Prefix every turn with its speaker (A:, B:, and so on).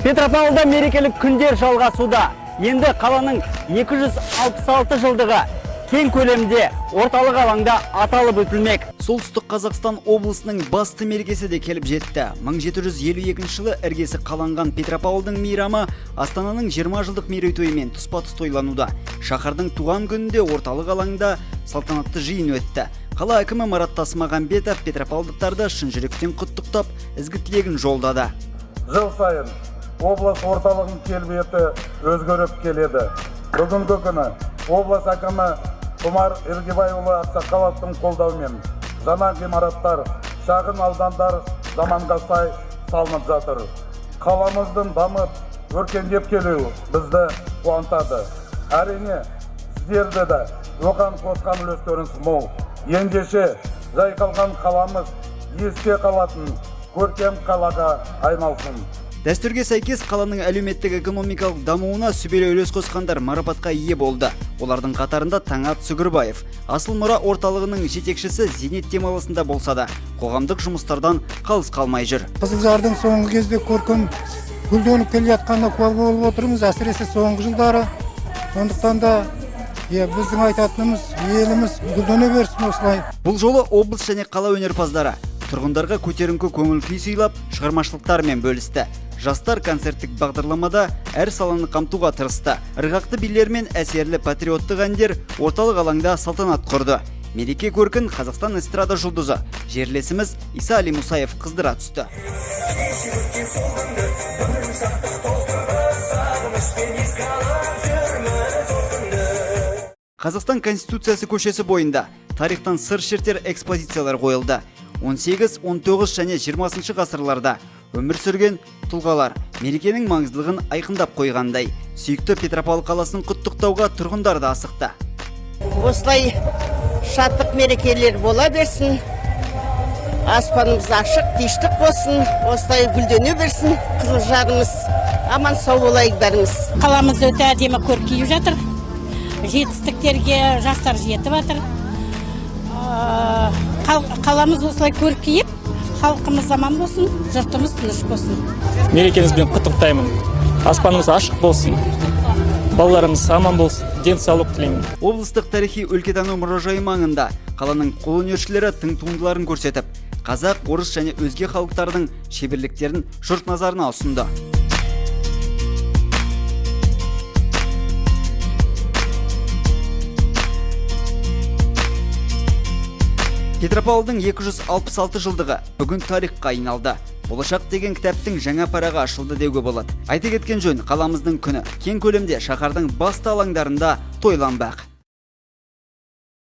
A: Петропавлда мерекелік күндер жалғасуда. Енді қаланың 266 жылдығы кең көлемде орталық алаңда аталып өтілмек.
B: Солтүстік Қазақстан облысының басты мерекесі де келіп жетті. 1752 жылы іргесі қаланған Петропавлдың мейрамы Астананың 20 жылдық мерейтойымен тұспа-тұс тойлануда. Шаһардың туған күнінде орталық алаңда салтанатты жиын өтті. Қала әкімі Марат Тасмағамбетов петропавлдықтарды шын жүректен құттықтап, ізгі тілегін жолдады.
C: Жыл сайын облыс орталығының келбеті өзгеріп келеді. Бүгінгі күні облыс әкімі Құмар Ергебайұлы Ақсақаловтың қолдауымен жаңа ғимараттар, шағын аудандар заманға сай салынып жатыр. Қаламыздың дамып, өркендеп келуі бізді қуантады. Әрине, сіздерді де оған қосқан үлестеріңіз мол. Ендеше жайқалған қаламыз есте қалатын көркем қалаға айналсын.
B: Дәстүрге сәйкес қаланың әлеуметтік экономикалық дамуына сүбелі үлес қосқандар марапатқа ие болды. Олардың қатарында Таңат Сүгірбаев, Асыл мұра орталығының жетекшісі Зейнет демалысында болса да, қоғамдық жұмыстардан қалыс қалмай жүр.
D: Қызылжардың соңғы кезде көркем гүлденіп келе жатқанына куә болып отырмыз, әсіресе соңғы жылдары. Сондықтан да біздің айтатынымыз, еліміз гүлдене берсін осылай.
B: Бұл жолы облыс және қала өнерпаздары тұрғындарға көтеріңкі көңіл күй сыйлап, шығармашылықтармен бөлісті. Жастар концерттік бағдарламада әр саланы қамтуға тырысты. Ырғақты билер мен әсерлі патриоттық әндер орталық алаңда салтанат құрды. Мереке көркін Қазақстан эстрада жұлдызы жерлесіміз Иса Али Мусаев қыздыра түсті. Қазақстан Конституциясы көшесі бойында тарихтан сыр шертер экспозициялар қойылды. 18, 19 және 20 ғасырларда өмір сүрген тұлғалар мерекенің маңыздылығын айқындап қойғандай. Сүйікті Петропавл қаласын құттықтауға тұрғындар да асықты.
E: Осылай шаттық мерекелер бола берсін, аспанымыз ашық, тыныштық болсын, осылай гүлдене берсін, Қызылжарымыз аман сау болайық бәріміз.
F: Қаламыз өте әдемі көркейіп жатыр. Жетістіктерге жастар жетіп жатыр. Қаламыз осылай көркейіп, халқымыз аман болсын, жұртымыз тыныш болсын.
G: Мерекемізбен құттықтаймын. Аспанымыз ашық болсын, балаларымыз аман болсын, денсаулық тілеймін.
B: Облыстық тарихи өлкетану мұражайы маңында қаланың қолөнершілері тың туындыларын көрсетіп, қазақ, орыс және өзге халықтардың шеберліктерін жұрт назарына ұсынды. Петропавлдың 266 жылдығы бүгін тарихқа айналды. Болашақ деген кітаптың жаңа парағы ашылды деуге болады. Айта кеткен жөн, қаламыздың күні кең көлемде шаһардың басты алаңдарында тойланбақ.